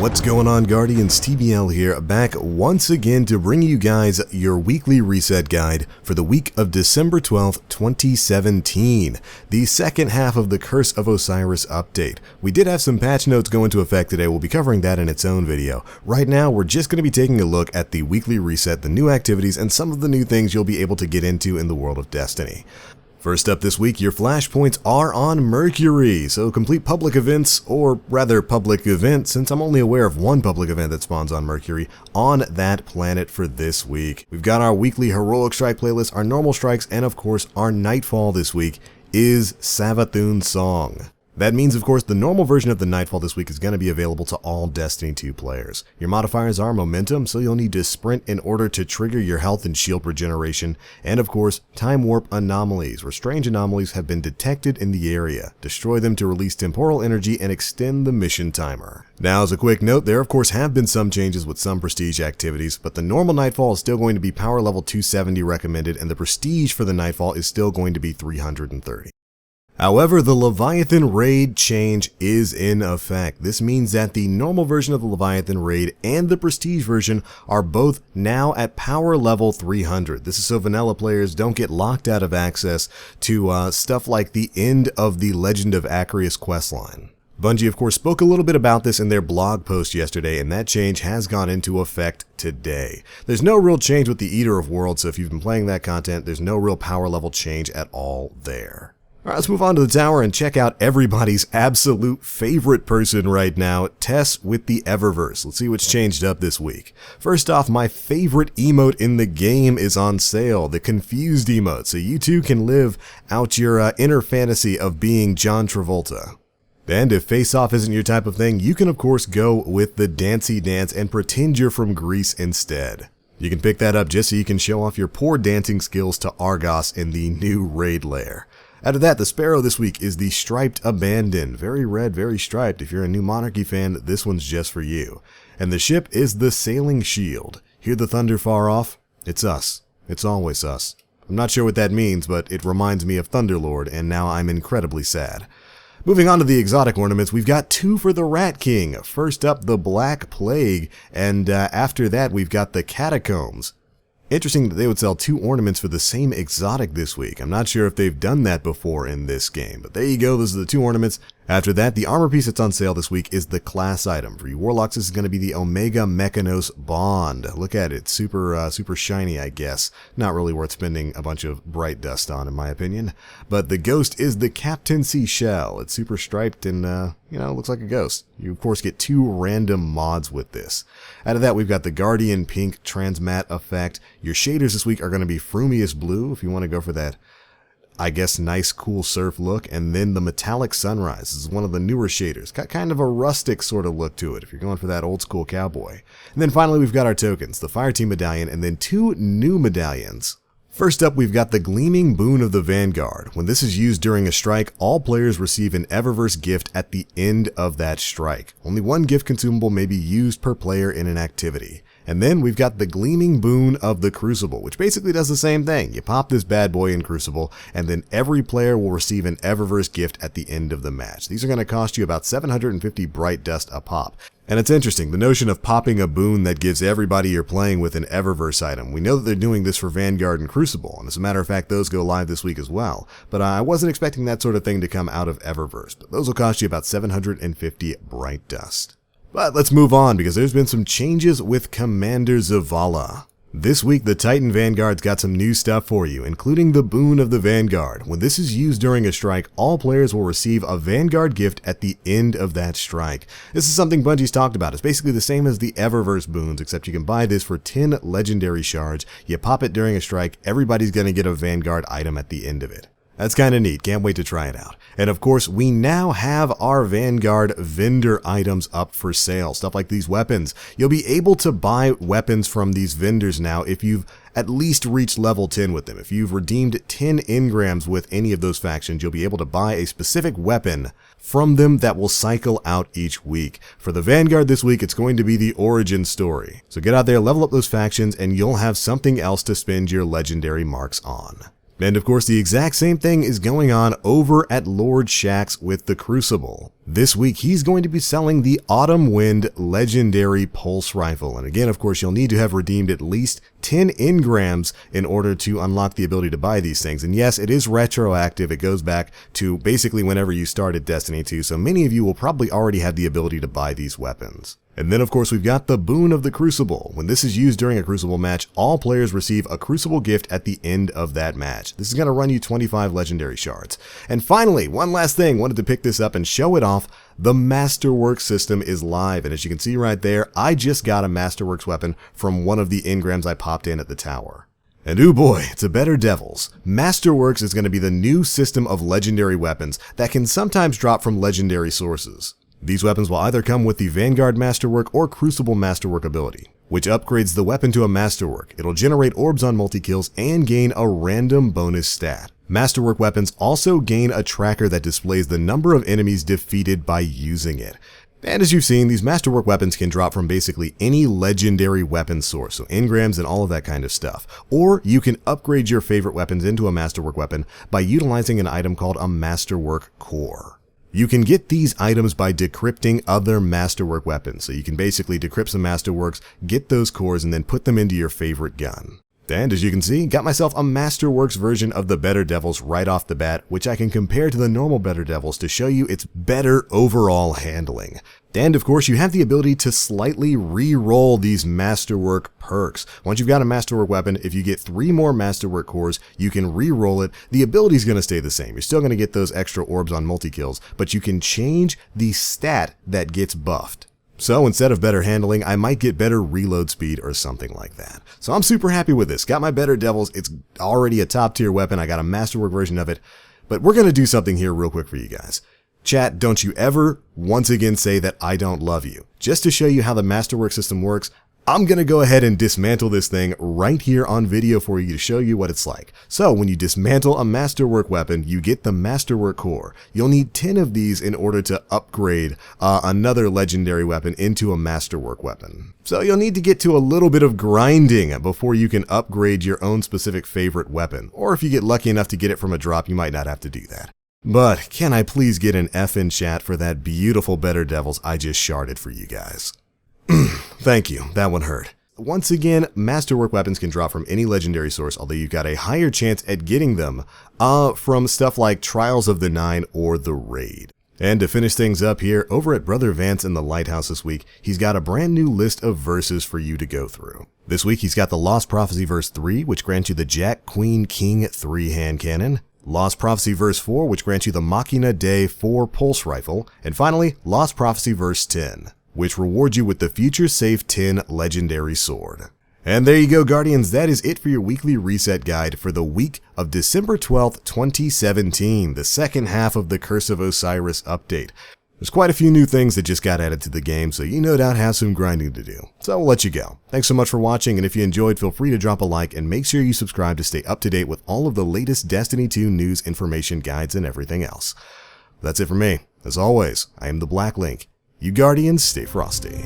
What's going on, Guardians? TBL here, back once again to bring you guys your weekly reset guide for the week of December 12th, 2017, the second half of the Curse of Osiris update. We did have some patch notes go into effect today. We'll be covering that in its own video. Right now, we're just going to be taking a look at the weekly reset, the new activities, and some of the new things you'll be able to get into in the world of Destiny. First up this week, your flashpoints are on Mercury, so complete public events, or rather public event, since I'm only aware of one public event that spawns on Mercury, on that planet for this week. We've got our weekly heroic strike playlist, our normal strikes, and of course our nightfall this week is Savathun's Song. That means, of course, the normal version of the Nightfall this week is going to be available to all Destiny 2 players. Your modifiers are momentum, so you'll need to sprint in order to trigger your health and shield regeneration, and of course, time warp anomalies, where strange anomalies have been detected in the area. Destroy them to release temporal energy and extend the mission timer. Now, as a quick note, there of course have been some changes with some prestige activities, but the normal Nightfall is still going to be power level 270 recommended, and the prestige for the Nightfall is still going to be 330. However, the Leviathan Raid change is in effect. This means that the normal version of the Leviathan Raid and the Prestige version are both now at power level 300. This is so vanilla players don't get locked out of access to stuff like the end of the Legend of Acreus questline. Bungie, of course, spoke a little bit about this in their blog post yesterday, and that change has gone into effect today. There's no real change with the Eater of Worlds, so if you've been playing that content, there's no real power level change at all there. Alright, let's move on to the tower and check out everybody's absolute favorite person right now, Tess with the Eververse. Let's see what's changed up this week. First off, my favorite emote in the game is on sale, the Confused emote, so you too can live out your inner fantasy of being John Travolta. And if face-off isn't your type of thing, you can of course go with the Dancy Dance and pretend you're from Greece instead. You can pick that up just so you can show off your poor dancing skills to Argos in the new raid lair. Out of that, the Sparrow this week is the Striped Abandon. Very red, very striped. If you're a New Monarchy fan, this one's just for you. And the ship is the Sailing Shield. Hear the thunder far off? It's us. It's always us. I'm not sure what that means, but it reminds me of Thunderlord, and now I'm incredibly sad. Moving on to the exotic ornaments, we've got two for the Rat King. First up, the Black Plague, and after that, we've got the Catacombs. Interesting that they would sell two ornaments for the same exotic this week. I'm not sure if they've done that before in this game, but there you go, those are the two ornaments. After that, the armor piece that's on sale this week is the class item. For you Warlocks, this is going to be the Omega Mechanos Bond. Look at it, super shiny, I guess. Not really worth spending a bunch of bright dust on, in my opinion. But the Ghost is the CAPTAINCY shell. It's super striped and, looks like a ghost. You, of course, get two random mods with this. Out of that, we've got the Guardian Pink Transmat effect. Your shaders this week are going to be FRUMIOUS Blue, if you want to go for that, I guess, nice, cool surf look, and then the Metallic Sunrise. This is one of the newer shaders. Got kind of a rustic sort of look to it if you're going for that old school cowboy. And then finally, we've got our tokens, the Fireteam Medallion, and then two new medallions. First up, we've got the Gleaming Boon of the Vanguard. When this is used during a strike, all players receive an Eververse gift at the end of that strike. Only one gift consumable may be used per player in an activity. And then we've got the Gleaming Boon of the Crucible, which basically does the same thing. You pop this bad boy in Crucible, and then every player will receive an Eververse gift at the end of the match. These are going to cost you about 750 bright dust a pop. And it's interesting, the notion of popping a boon that gives everybody you're playing with an Eververse item. We know that they're doing this for Vanguard and Crucible, and as a matter of fact, those go live this week as well. But I wasn't expecting that sort of thing to come out of Eververse, but those will cost you about 750 bright dust. But let's move on, because there's been some changes with Commander Zavala. This week, the Titan Vanguard's got some new stuff for you, including the Boon of the Vanguard. When this is used during a strike, all players will receive a Vanguard gift at the end of that strike. This is something Bungie's talked about. It's basically the same as the Eververse boons, except you can buy this for 10 legendary shards. You pop it during a strike, everybody's going to get a Vanguard item at the end of it. That's kind of neat. Can't wait to try it out. And of course, we now have our Vanguard vendor items up for sale. Stuff like these weapons. You'll be able to buy weapons from these vendors now if you've at least reached level 10 with them. If you've redeemed 10 engrams with any of those factions, you'll be able to buy a specific weapon from them that will cycle out each week. For the Vanguard this week, it's going to be the origin story. So get out there, level up those factions, and you'll have something else to spend your legendary marks on. And of course, the exact same thing is going on over at Lord Shaxx with the Crucible. This week, he's going to be selling the Autumn Wind Legendary Pulse Rifle. And again, of course, you'll need to have redeemed at least 10 engrams in order to unlock the ability to buy these things. And yes, it is retroactive. It goes back to basically whenever you started Destiny 2. So many of you will probably already have the ability to buy these weapons. And then, of course, we've got the Boon of the Crucible. When this is used during a Crucible match, all players receive a Crucible gift at the end of that match. This is going to run you 25 Legendary Shards. And finally, one last thing, wanted to pick this up and show it off. The Masterwork system is live, and as you can see right there, I just got a Masterworks weapon from one of the engrams I popped in at the tower. And ooh boy, it's a better Devils. Masterworks is going to be the new system of legendary weapons that can sometimes drop from legendary sources. These weapons will either come with the Vanguard Masterwork or Crucible Masterwork ability, which upgrades the weapon to a Masterwork. It'll generate orbs on multi-kills and gain a random bonus stat. Masterwork weapons also gain a tracker that displays the number of enemies defeated by using it. And as you've seen, these Masterwork weapons can drop from basically any legendary weapon source, so engrams and all of that kind of stuff. Or you can upgrade your favorite weapons into a Masterwork weapon by utilizing an item called a Masterwork Core. You can get these items by decrypting other Masterwork weapons, so you can basically decrypt some Masterworks, get those cores, and then put them into your favorite gun. And as you can see, got myself a Masterworks version of the Better Devils right off the bat, which I can compare to the normal Better Devils to show you its better overall handling. And of course, you have the ability to slightly re-roll these Masterwork perks. Once you've got a Masterwork weapon, if you get 3 more Masterwork cores, you can re-roll it. The ability is going to stay the same. You're still going to get those extra orbs on multi-kills, but you can change the stat that gets buffed. So instead of better handling, I might get better reload speed or something like that. So I'm super happy with this. Got my Better Devils. It's already a top tier weapon. I got a Masterwork version of it. But we're going to do something here real quick for you guys. Chat, don't you ever once again say that I don't love you. Just to show you how the Masterwork system works, I'm going to go ahead and dismantle this thing right here on video for you to show you what it's like. So when you dismantle a Masterwork weapon, you get the Masterwork Core. You'll need 10 of these in order to upgrade another legendary weapon into a Masterwork weapon. So you'll need to get to a little bit of grinding before you can upgrade your own specific favorite weapon. Or if you get lucky enough to get it from a drop, you might not have to do that. But can I please get an F in chat for that beautiful Better Devils I just sharded for you guys? Thank you, that one hurt. Once again, Masterwork weapons can drop from any legendary source, although you've got a higher chance at getting them from stuff like Trials of the Nine or The Raid. And to finish things up here, over at Brother Vance in the Lighthouse this week, he's got a brand new list of verses for you to go through. This week he's got the Lost Prophecy verse 3, which grants you the Jack, Queen, King 3-hand cannon. Lost Prophecy verse 4, which grants you the Machina Day 4 pulse rifle. And finally, Lost Prophecy verse 10, which rewards you with the Future Safe 10 legendary sword. And there you go, Guardians. That is it for your weekly reset guide for the week of December 12th, 2017, the second half of the Curse of Osiris update. There's quite a few new things that just got added to the game, so you no doubt have some grinding to do. So we'll let you go. Thanks so much for watching, and if you enjoyed, feel free to drop a like and make sure you subscribe to stay up to date with all of the latest Destiny 2 news, information, guides, and everything else. That's it for me. As always, I am the Black Link. You Guardians, stay frosty.